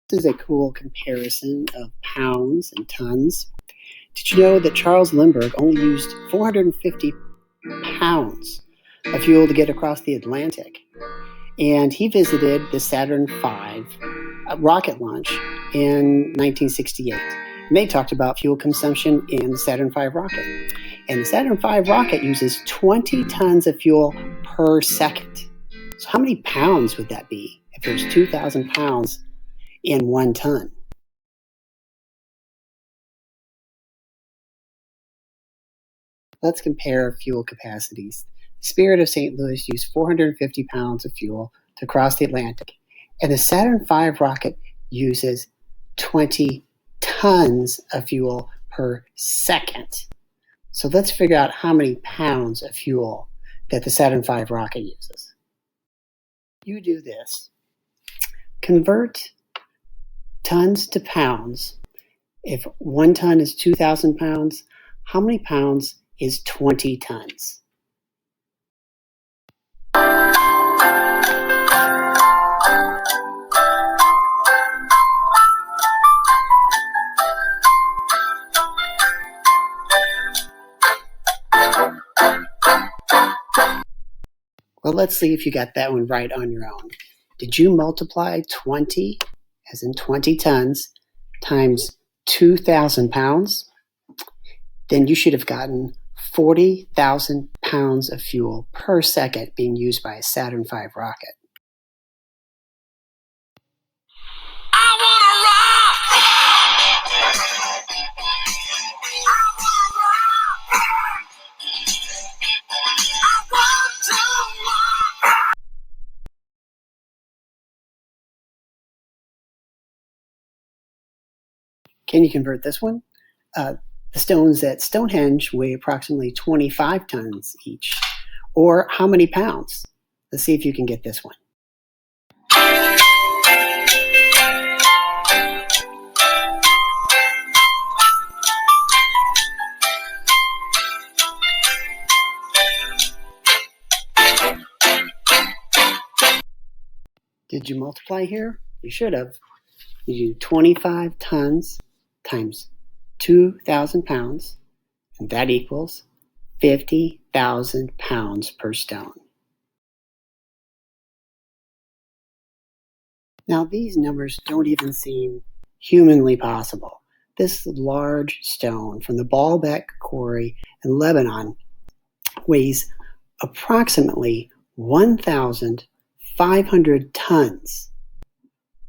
This is a cool comparison of pounds and tons. Did you know that Charles Lindbergh only used 450 pounds of fuel to get across the Atlantic? And he visited the Saturn V rocket launch in 1968. And they talked about fuel consumption in the Saturn V rocket. And the Saturn V rocket uses 20 tons of fuel per second. So how many pounds would that be if there's 2,000 pounds in 1 ton? Let's compare fuel capacities. The Spirit of St. Louis used 450 pounds of fuel to cross the Atlantic, and the Saturn V rocket uses 20 tons of fuel per second. So let's figure out how many pounds of fuel that the Saturn V rocket uses. You do this. Convert tons to pounds. If 1 ton is 2,000 pounds, how many pounds is 20 tons? Well, let's see if you got that one right on your own. Did you multiply 20, as in 20 tons, times 2,000 pounds? Then you should have gotten 40,000 pounds of fuel per second being used by a Saturn V rocket. I wanna rock! I want to rock! Can you convert this one? The stones at Stonehenge weigh approximately 25 tons each. Or how many pounds? Let's see if you can get this one. Did you multiply here? You should have. You do 25 tons times 2,000 pounds, and that equals 50,000 pounds per stone. Now, these numbers don't even seem humanly possible. This large stone from the Baalbek quarry in Lebanon weighs approximately 1,500 tons.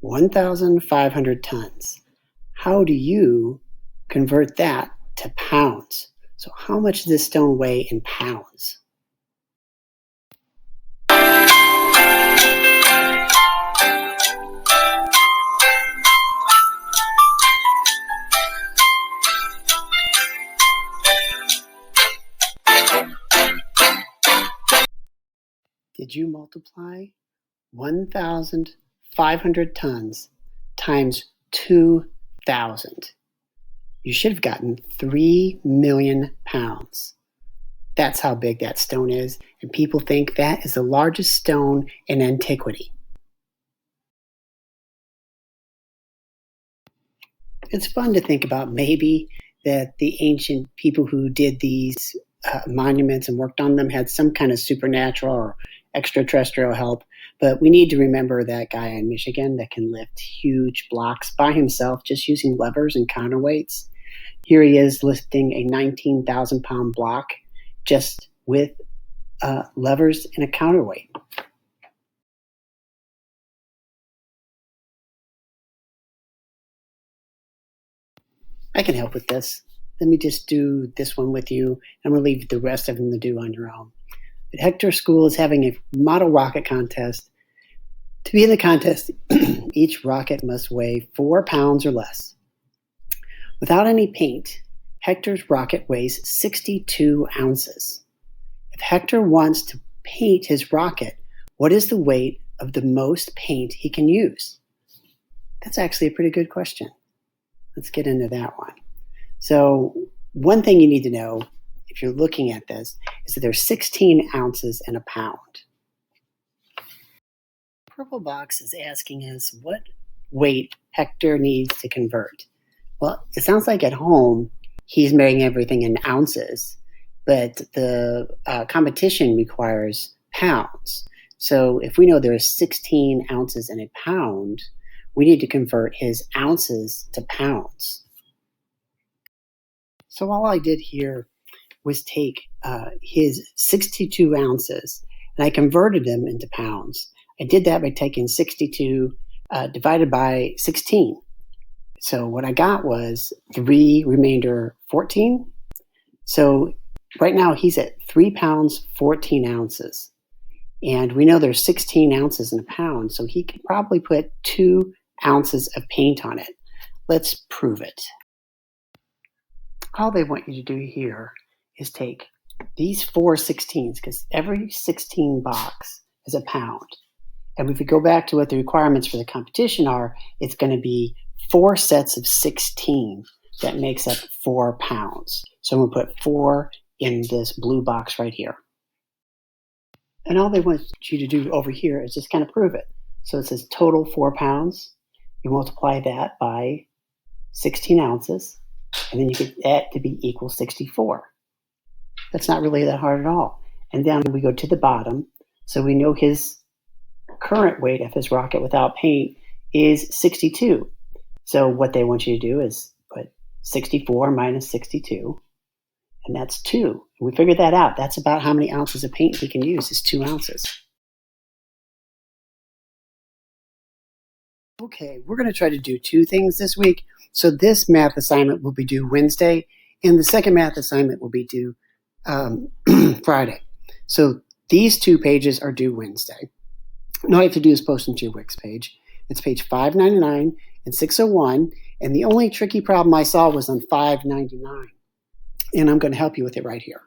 1,500 tons. How do you convert that to pounds? So how much does this stone weigh in pounds? Did you multiply 1,500 tons times 2,000? You should have gotten 3 million pounds. That's how big that stone is, and people think that is the largest stone in antiquity. It's fun to think about maybe that the ancient people who did these monuments and worked on them had some kind of supernatural or extraterrestrial help, but we need to remember that guy in Michigan that can lift huge blocks by himself just using levers and counterweights. Here he is lifting a 19,000 pound block just with levers and a counterweight. I can help with this. Let me just do this one with you. I'm going to leave the rest of them to do on your own. But Hector School is having a model rocket contest. To be in the contest, each rocket must weigh 4 pounds or less. Without any paint, Hector's rocket weighs 62 ounces. If Hector wants to paint his rocket, what is the weight of the most paint he can use? That's actually a pretty good question. Let's get into that one. So one thing you need to know if you're looking at this is that there's 16 ounces in a pound. Purple Box is asking us, what weight Hector needs to convert? Well, it sounds like at home he's measuring everything in ounces, but the competition requires pounds. So if we know there are 16 ounces in a pound, we need to convert his ounces to pounds. So all I did here was take his 62 ounces and I converted them into pounds. I did that by taking 62 divided by 16. So what I got was 3 remainder 14. So right now he's at 3 pounds, 14 ounces. And we know there's 16 ounces in a pound, so he could probably put 2 ounces of paint on it. Let's prove it. All they want you to do here is take these 4 16s, because every 16 box is a pound. And if we go back to what the requirements for the competition are, it's going to be 4 sets of 16 that makes up 4 pounds. So I'm going to put 4 in this blue box right here. And all they want you to do over here is just kind of prove it. So it says total 4 pounds. You multiply that by 16 ounces, and then you get that to be equal 64. That's not really that hard at all. And then we go to the bottom. So we know his current weight of his rocket without paint is 62. So what they want you to do is put 64 minus 62, and that's 2. And we figured that out. That's about how many ounces of paint we can use, is 2 ounces. Okay, we're going to try to do 2 things this week. So this math assignment will be due Wednesday, and the second math assignment will be due Friday. So these 2 pages are due Wednesday. And all you have to do is post them to your Wix page. It's page 599 and 601, and the only tricky problem I saw was on 599. And I'm going to help you with it right here.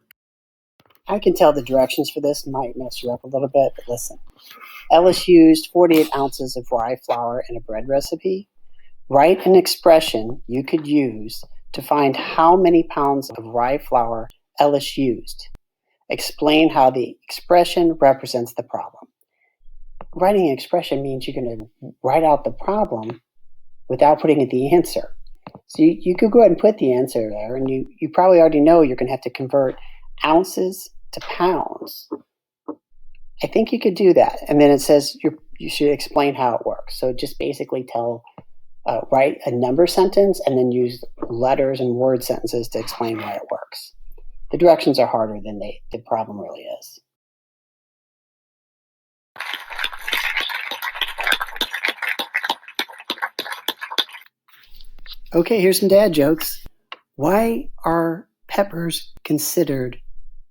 I can tell the directions for this might mess you up a little bit, but listen. Ellis used 48 ounces of rye flour in a bread recipe. Write an expression you could use to find how many pounds of rye flour Ellis used. Explain how the expression represents the problem. Writing an expression means you're going to write out the problem without putting in the answer. So you could go ahead and put the answer there, and you probably already know you're going to have to convert ounces to pounds. I think you could do that. And then it says you should explain how it works. So just basically write a number sentence and then use letters and word sentences to explain why it works. The directions are harder than the problem really is. Okay, here's some dad jokes. Why are peppers considered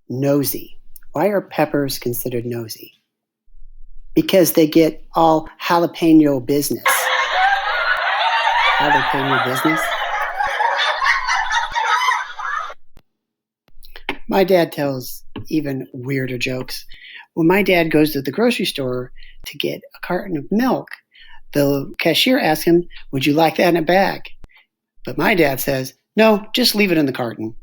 nosy? Why are peppers considered nosy? Because they get all jalapeno business. Jalapeno business? My dad tells even weirder jokes. When my dad goes to the grocery store to get a carton of milk, the cashier asks him, "Would you like that in a bag?" But my dad says, "No, just leave it in the carton."